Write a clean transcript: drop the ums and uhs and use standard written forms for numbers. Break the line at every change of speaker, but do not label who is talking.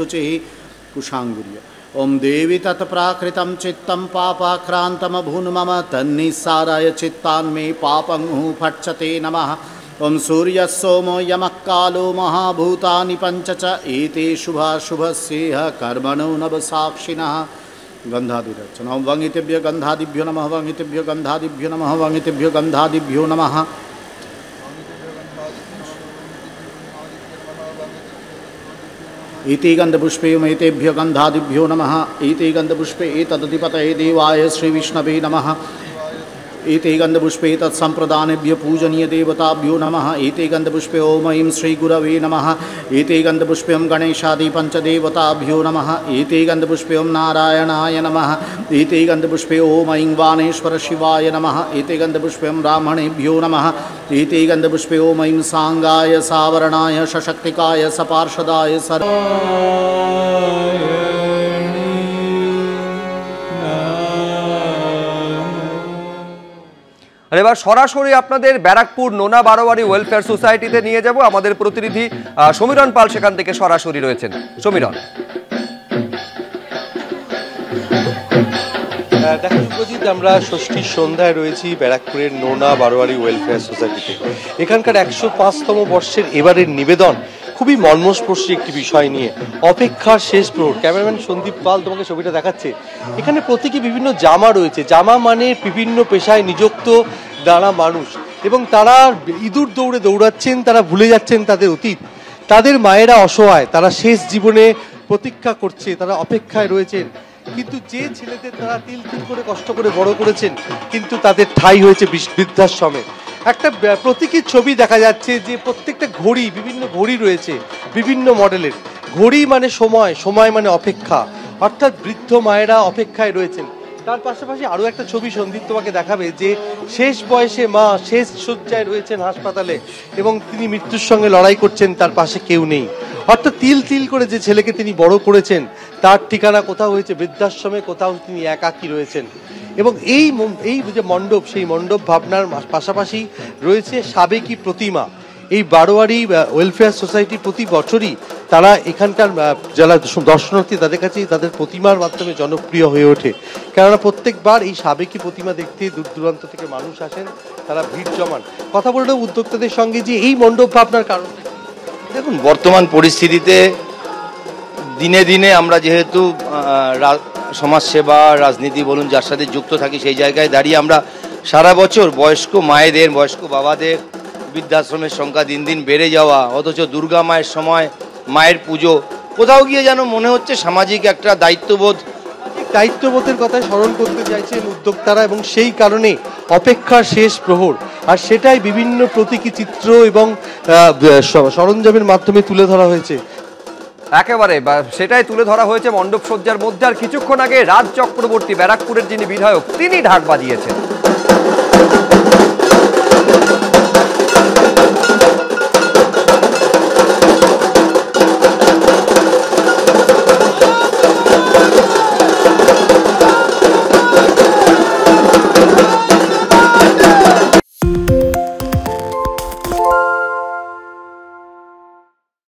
शुचिः कुशाङ्गुर्य ॐ देवी तत्प्राकृतं चित्तं पापाक्रान्तमभून् मम तन्निस्साराय चित्तान्मे पापङ्गुः फट्सते नमः ॐ सूर्यः सोमो यमः कालो महाभूतानि पञ्च च एते शुभाशुभस्येह कर्मणो नवसाक्षिणः गन्धादिरचना ॐ वङ्गितेभ्यो गन्धादिभ्यो नमः वङ्गितेभ्यो गन्धादिभ्यो नमः वङ्गितेभ्यो गन्धादिभ्यो नमः इति गन्धपुष्पे एतेभ्यो गन्धादिभ्यो नमः इति गन्धपुष्पे एतदधिपतये देवाय श्रीविष्णवे नमः एते गन्धपुष्पे तत्सम्प्रदानेभ्यो पूजनीय देवताभ्यो नमः एते गन्धपुष्पे ॐ ऐं श्रीगुरवे नमः एते गन्धपुष्पे ॐ गणेशादि पञ्चदेवताभ्यो नमः एते गन्धपुष्पे ॐ नारायणाय नमः एते गन्धपुष्पे ॐ ऐं वाणेश्वर शिवाय नमः एते गन्धपुष्पे ॐ ब्राह्मणेभ्यो नमः एते गन्धपुष्पे ॐ ऐं साङ्गाय सावरणाय सशक्तिकाय सपार्षदाय
আর এবার সরাসরি আপনাদের ব্যারাকপুর নোনা বারোয়ারি ওয়েলফেয়ার সোসাইটিতে নিয়ে যাব। আমাদের প্রতিনিধি সমীরণ পাল সেখান থেকে সরাসরি রয়েছেন। সমীরণ,
দেখুন প্রজিত, আমরা ষষ্ঠীর সন্ধ্যায় রয়েছি ব্যারাকপুরের নোনা বারোয়ারি ওয়েলফেয়ার সোসাইটিতে। এখানকার 105তম বর্ষের এবারের নিবেদন খুবই মর্মস্পর্শী একটি বিষয় নিয়ে, অপেক্ষার শেষ প্রহর। ক্যামেরাম্যান সন্দীপ পাল তোমাকে ছবিটা দেখাচ্ছে। এখানে প্রত্যেকে বিভিন্ন জামা রয়েছে, জামা মানে বিভিন্ন পেশায় নিযুক্ত যারা মানুষ, এবং তারা ইঁদুর দৌড়ে দৌড়াচ্ছেন, তারা ভুলে যাচ্ছেন তাদের অতীত। তাদের মায়েরা অসহায়, তারা শেষ জীবনে প্রতীক্ষা করছে, তারা অপেক্ষায় রয়েছেন। কিন্তু যে ছেলেদের তারা তিল তিল করে কষ্ট করে বড় করেছেন, কিন্তু তাদের ঠাঁই হয়েছে বৃদ্ধাশ্রমে। একটা প্রতীকীর ছবি দেখা যাচ্ছে যে প্রত্যেকটা ঘড়ি, বিভিন্ন ঘড়ি রয়েছে বিভিন্ন মডেলের। ঘড়ি মানে সময়, সময় মানে অপেক্ষা, অর্থাৎ বৃদ্ধ মায়েরা অপেক্ষায় রয়েছেন। তার পাশাপাশি আরও একটা ছবি সন্দীপ তোমাকে দেখাবে যে শেষ বয়সে মা শেষ শয্যায় রয়েছেন হাসপাতালে, এবং তিনি মৃত্যুর সঙ্গে লড়াই করছেন, তার পাশে কেউ নেই। অর্থাৎ তিল তিল করে যে ছেলেকে তিনি বড় করেছেন, তার ঠিকানা কোথাও হয়েছে বৃদ্ধাশ্রমে, কোথাও তিনি একাকী রয়েছেন। এবং এই যে মণ্ডপ, সেই মণ্ডপ ভাবনার পাশাপাশি রয়েছে সাবেকি প্রতিমা। এই বারোয়ারি ওয়েলফেয়ার সোসাইটি প্রতি বছরই তারা এখানকার যারা দর্শনার্থী তাদের কাছে তাদের প্রতিমার মাধ্যমে জনপ্রিয় হয়ে ওঠে। কেননা প্রত্যেকবার এই সাবেকি প্রতিমা দেখতে দূর দূরান্ত থেকে মানুষ আসেন, তারা ভিড় জমান। কথা বললেও উদ্যোক্তাদের সঙ্গে যে এই মণ্ডপ ভাবনার কারণ,
দেখুন বর্তমান পরিস্থিতিতে দিনে দিনে আমরা যেহেতু সমাজসেবা রাজনীতি বলুন যার সাথে যুক্ত থাকি, সেই জায়গায় দাঁড়িয়ে আমরা সারা বছর বয়স্ক মায়েদের, বয়স্ক বাবাদের বৃদ্ধাশ্রমের সংখ্যা দিন দিন বেড়ে যাওয়া, অথচ দুর্গা মায়ের সময় মায়ের পুজো, কোথাও গিয়ে যেন মনে হচ্ছে সামাজিক একটা দায়িত্ববোধের কথা স্মরণ করতে চাইছেন উদ্যোক্তারা, এবং সেই কারণে অপেক্ষার শেষ প্রহর। আর সেটাই বিভিন্ন প্রতীকী চিত্র এবং সরঞ্জামের মাধ্যমে তুলে ধরা হয়েছে।
একেবারে সেটাই তুলে ধরা হয়েছে মণ্ডপ সজ্জার মধ্যে। আর কিছুক্ষণ আগে রাজ চক্রবর্তী, ব্যারাকপুরের যিনি বিধায়ক, তিনি ঢাক বাজিয়েছেন।